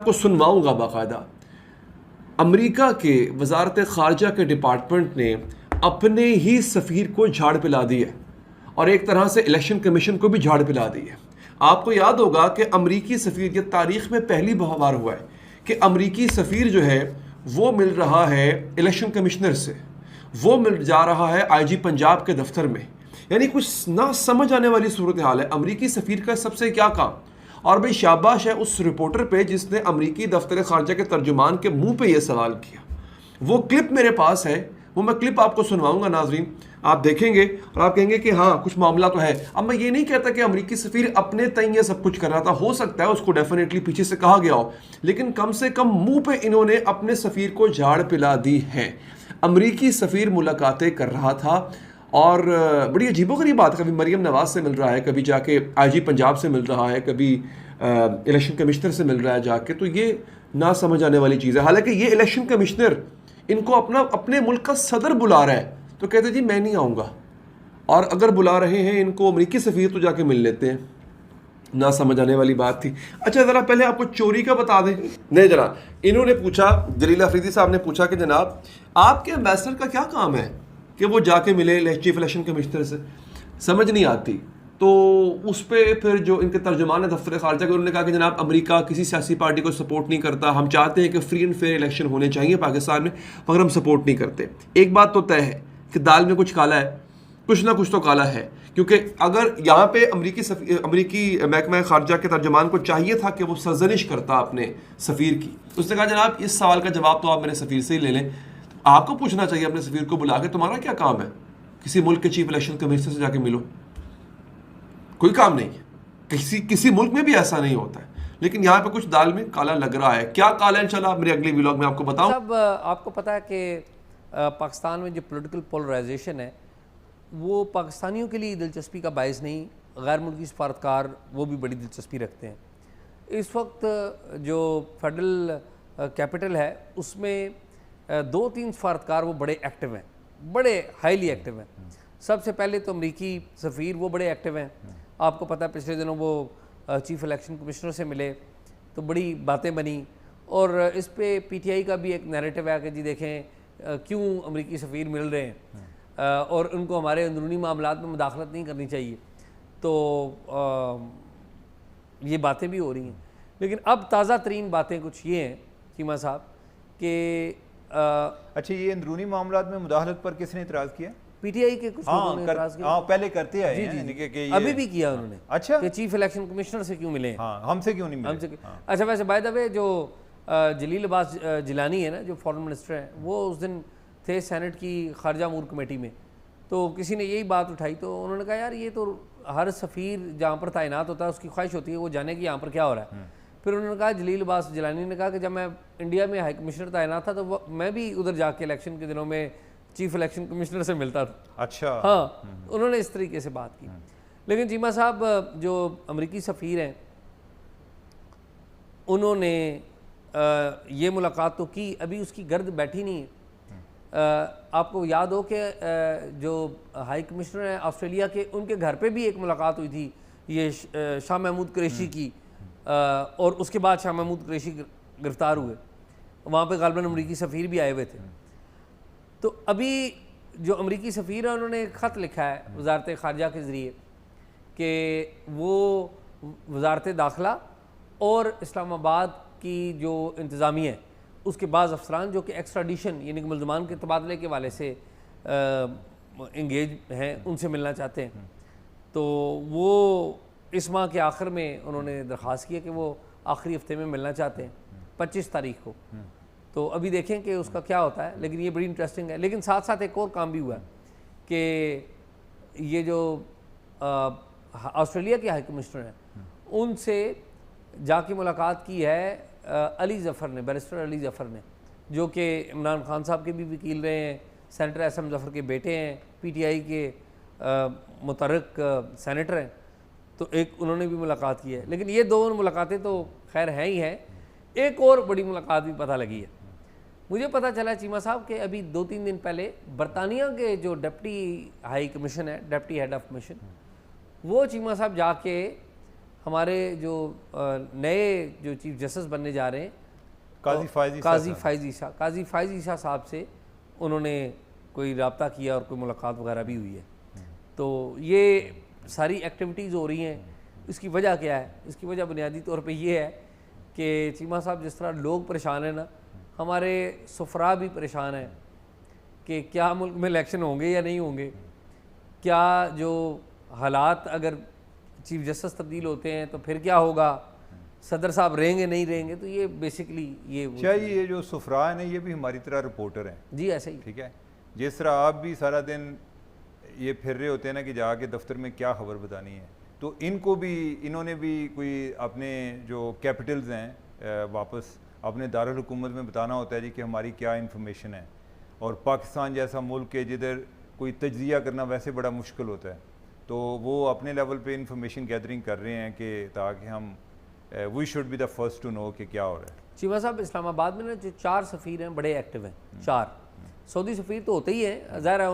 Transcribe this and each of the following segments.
आपको सुनवाऊँगा बाकायदा। अमेरिका के वजारत ख़ारजा के डिपार्टमेंट ने अपने ही सफ़ीर को झाड़ पिला दी है और एक तरह से इलेक्शन कमीशन को भी झाड़ पिला दी है। आपको याद होगा कि अमरीकी सफ़ीर, ये तारीख़ में पहली बार हुआ है कि अमरीकी सफ़ीर जो है वो मिल रहा है इलेक्शन कमिश्नर से, वो मिल जा रहा है आईजी पंजाब के दफ्तर में। यानी कुछ ना समझ आने वाली सूरत हाल है। अमरीकी सफ़ीर का सबसे क्या काम, और भाई शाबाश है उस रिपोर्टर पे जिसने अमरीकी दफ्तर खारजा के तर्जुमान के मुंह पे ये सवाल किया। वो क्लिप मेरे पास है, वो मैं क्लिप आपको सुनवाऊंगा नाजरीन, आप देखेंगे और आप कहेंगे कि हाँ कुछ मामला तो है। अब मैं ये नहीं कहता कि अमरीकी सफ़ीर अपने तय ये सब कुछ कर रहा था, हो सकता है उसको डेफिनेटली पीछे से कहा गया हो, लेकिन कम से कम मुंह पे इन्होंने अपने सफ़ीर को झाड़ पिला दी है। अमरीकी सफ़ीर मुलाकातें कर रहा था और बड़ी अजीबोगरीब बात, कभी मरीम नवाज से मिल रहा है, कभी जाके आईजी पंजाब से मिल रहा है, कभी इलेक्शन कमिश्नर से मिल रहा है जाके। तो ये ना समझ आने वाली चीज़ है। हालांकि ये इलेक्शन कमिश्नर इनको अपने मुल्क का सदर बुला रहा है तो कहते जी मैं नहीं आऊँगा, और अगर बुला रहे हैं इनको अमरीकी सफ़ीर तो जाके मिल लेते हैं। ना समझ आने वाली बात थी। अच्छा ज़रा पहले आपको चोरी का बता दें। नहीं जरा, इन्होंने पूछा, जलील अफरीदी साहब ने पूछा कि जनाब आपके एम्बेसडर का क्या काम है कि वो जाके मिले चीफ इलेक्शन कमिश्नर से, समझ नहीं आती। तो उस पर फिर जो इनके तर्जुमान है दफ्तर खारजा के, उन्होंने कहा कि जनाब अमेरिका किसी सियासी पार्टी को सपोर्ट नहीं करता, हम चाहते हैं कि फ्री एंड फेयर इलेक्शन होने चाहिए पाकिस्तान में, मगर हम सपोर्ट नहीं करते। एक बात तो तय है कि दाल में कुछ काला है, कुछ ना कुछ तो काला है, क्योंकि अगर यहाँ पे अमरीकी महकमा खारजा के तर्जुमान को चाहिए था कि वो सरजनिश करता अपने सफ़ीर की, उसने कहा जनाब इस सवाल का जवाब तो आप मेरे सफ़ीर से ही ले लें। आपको पूछना चाहिए अपने सफ़ीर को बुला के, तुम्हारा क्या काम है, किसी मुल्क के चीफ इलेक्शन कमिश्नर से जाके मिलो, कोई काम नहीं है। किसी मुल्क में भी ऐसा नहीं होता है, लेकिन यहाँ पे कुछ दाल में काला लग रहा है। क्या काला है इंशाल्लाह मेरे अगले व्लॉग में आपको बताऊं। सब आपको पता है कि पाकिस्तान में जो पॉलिटिकल पोलराइजेशन है वो पाकिस्तानियों के लिए दिलचस्पी का बायस नहीं, गैर मुल्की सफारतकार वो भी बड़ी दिलचस्पी रखते हैं। इस वक्त जो फेडरल कैपिटल है उसमें 2-3 सफारतकार वो बड़े एक्टिव हैं, बड़े हाईली एक्टिव हैं। सबसे पहले तो अमरीकी सफ़ीर वो बड़े एक्टिव हैं। आपको पता है पिछले दिनों वो चीफ इलेक्शन कमिश्नर से मिले तो बड़ी बातें बनी, और इस पे पीटीआई का भी एक नैरेटिव है कि जी देखें क्यों अमरीकी सफ़ीर मिल रहे हैं और उनको हमारे अंदरूनी मामलात में मुदाखलत नहीं करनी चाहिए। तो ये बातें भी हो रही हैं। लेकिन अब ताज़ा तरीन बातें कुछ ये हैं चीमा साहब कि अच्छा ये अंदरूनी मामलात में मुदाखलत पर किसने इतराज़ किया? पीटीआई के कुछ लोगों ने इतराज़ किया। पहले करते आए हैं जी, कि ये अभी भी किया उन्होंने। अच्छा कि चीफ इलेक्शन कमिश्नर से क्यों मिले, हमसे क्यों नहीं मिले? हमसे अच्छा वैसे बाय द वे जो जलील अब्बास जिलानी है ना जो फॉरेन मिनिस्टर हैं, वो उस दिन थे सेनेट की खारजा अमूर कमेटी में, तो किसी ने यही बात उठाई तो उन्होंने कहा यार ये तो हर सफ़ीर जहाँ पर तैनात होता है उसकी ख्वाहिश होती है वो जाने कि यहाँ पर क्या हो रहा है। फिर उन्होंने कहा, जलील अब्बास जिलानी ने कहा कि जब मैं इंडिया में हाई कमिश्नर तैनात था तो मैं भी उधर जाके इलेक्शन के दिनों में चीफ इलेक्शन कमिश्नर से मिलता था। अच्छा हाँ, उन्होंने इस तरीके से बात की। लेकिन चीमा साहब जो अमरीकी सफ़ीर हैं उन्होंने ये मुलाकात तो की, अभी उसकी गर्द बैठी नहीं है। आपको याद हो कि जो हाई कमिश्नर हैं ऑस्ट्रेलिया के, उनके घर पे भी एक मुलाकात हुई थी ये शाह महमूद कुरैशी की, और उसके बाद शाह महमूद कुरैशी गिरफ्तार हुए, वहाँ पे गालिबन अमरीकी सफ़ीर भी आए हुए थे। तो अभी जो अमरीकी सफ़ीर है उन्होंने एक ख़त लिखा है वजारत ख़ारजा के ज़रिए कि वो वजारत दाखिला और इस्लामाबाद की जो इंतज़ामिया है उसके बाद अफसरान जो कि एक्स्ट्राडिशन यानी कि मुल्ज़मान के तबादले के वाले से इंगेज हैं उनसे मिलना चाहते हैं। तो वो इस माह के आखिर में उन्होंने दरख्वास्त किया कि वो आखिरी हफ्ते में मिलना चाहते हैं 25 तारीख को। तो अभी देखें कि उसका क्या होता है, लेकिन ये बड़ी इंटरेस्टिंग है। लेकिन साथ साथ एक और काम भी हुआ कि ये जो ऑस्ट्रेलिया के हाई कमिश्नर हैं उनसे जाके मुलाकात की है अली ज़फ़र ने, बैरिस्टर अली ज़फ़र ने, जो कि इमरान खान साहब के भी वकील रहे हैं, सेनेटर एसएम ज़फ़र के बेटे हैं, पीटीआई के मुतरक सेनेटर हैं। तो एक उन्होंने भी मुलाकात की है। लेकिन ये दो मुलाकातें तो खैर हैं ही हैं। एक और बड़ी मुलाकात भी पता लगी है, मुझे पता चला चीमा साहब कि अभी 2-3 दिन पहले बरतानिया के जो डिप्टी हाई कमीशन है, डिप्टी हेड ऑफ मिशन, वो चीमा साहब जाके हमारे जो नए जो चीफ जस्टिस बनने जा रहे हैं काजी फ़ाइज़ ईसा साहब से उन्होंने कोई रब्ता किया और कोई मुलाकात वगैरह भी हुई है। तो ये सारी एक्टिविटीज़ हो रही हैं। इसकी वजह क्या है? इसकी वजह बुनियादी तौर पे ये है कि चीमा साहब जिस तरह लोग परेशान हैं ना, हमारे सफरा भी परेशान हैं कि क्या मुल्क में इलेक्शन होंगे या नहीं होंगे, क्या जो हालात अगर चीफ जस्टिस तब्दील होते हैं तो फिर क्या होगा, सदर साहब रहेंगे नहीं रहेंगे। तो ये बेसिकली ये जो सफरा है ना, ये भी हमारी तरह रिपोर्टर हैं जी, ऐसे ही ठीक है। जिस तरह आप भी सारा दिन ये फिर रहे होते हैं ना कि जाके दफ्तर में क्या खबर बतानी है, तो इन्होंने भी कोई अपने जो कैपिटल्स हैं वापस अपने दारुल हुकूमत में बताना होता है जी कि हमारी क्या इन्फॉर्मेशन है। और पाकिस्तान जैसा मुल्क है जिधर कोई तज्जिया करना वैसे बड़ा मुश्किल होता है, तो वो अपने लेवल पे इंफॉर्मेशन गैदरिंग कर रहे हैं कि ताकि हम we should be the first to know कि क्या हो रहा है। चीमा साहब, इस्लामाबाद में ना जो 4 सफ़ीर हैं बड़े एक्टिव हैं, 4 सऊदी सफ़ीर तो होते ही हैं, ज़ाहिर है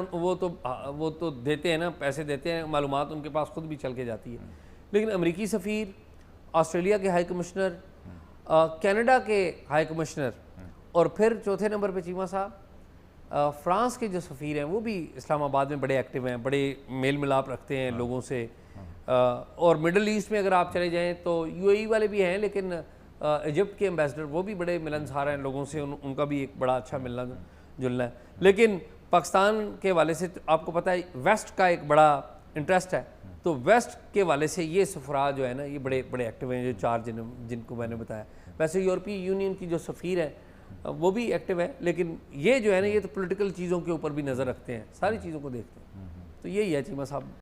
वो तो देते हैं ना, पैसे देते हैं, मालूमात उनके पास खुद भी चल के जाती है। लेकिन अमरीकी सफ़ीर, ऑस्ट्रेलिया के हाई कमिश्नर, कनाडा के हाई कमिश्नर, और फिर चौथे नंबर पे चीमा साहब फ़्रांस के जो सफ़ीर हैं वो भी इस्लामाबाद में बड़े एक्टिव हैं, बड़े मेल मिलाप रखते हैं लोगों से। और मिडल ईस्ट में अगर आप चले जाएँ तो UAE वाले भी हैं, लेकिन इजिप्ट के एम्बेसडर वो भी बड़े मिलनसार हैं लोगों से, उनका भी एक बड़ा अच्छा मिलना जुलना है। लेकिन पाकिस्तान के वाले से तो आपको पता है वेस्ट का एक बड़ा इंटरेस्ट है, तो वेस्ट के वाले से ये सफरा जो है ना, ये बड़े बड़े एक्टिव हैं, जो 4 जिनको मैंने बताया। वैसे यूरोपीय यूनियन की जो सफ़ीर है वो भी एक्टिव है, लेकिन ये जो है ना, ये तो पॉलिटिकल चीज़ों के ऊपर भी नज़र रखते हैं, सारी चीज़ों को देखते हैं। तो यही है चीमा साहब।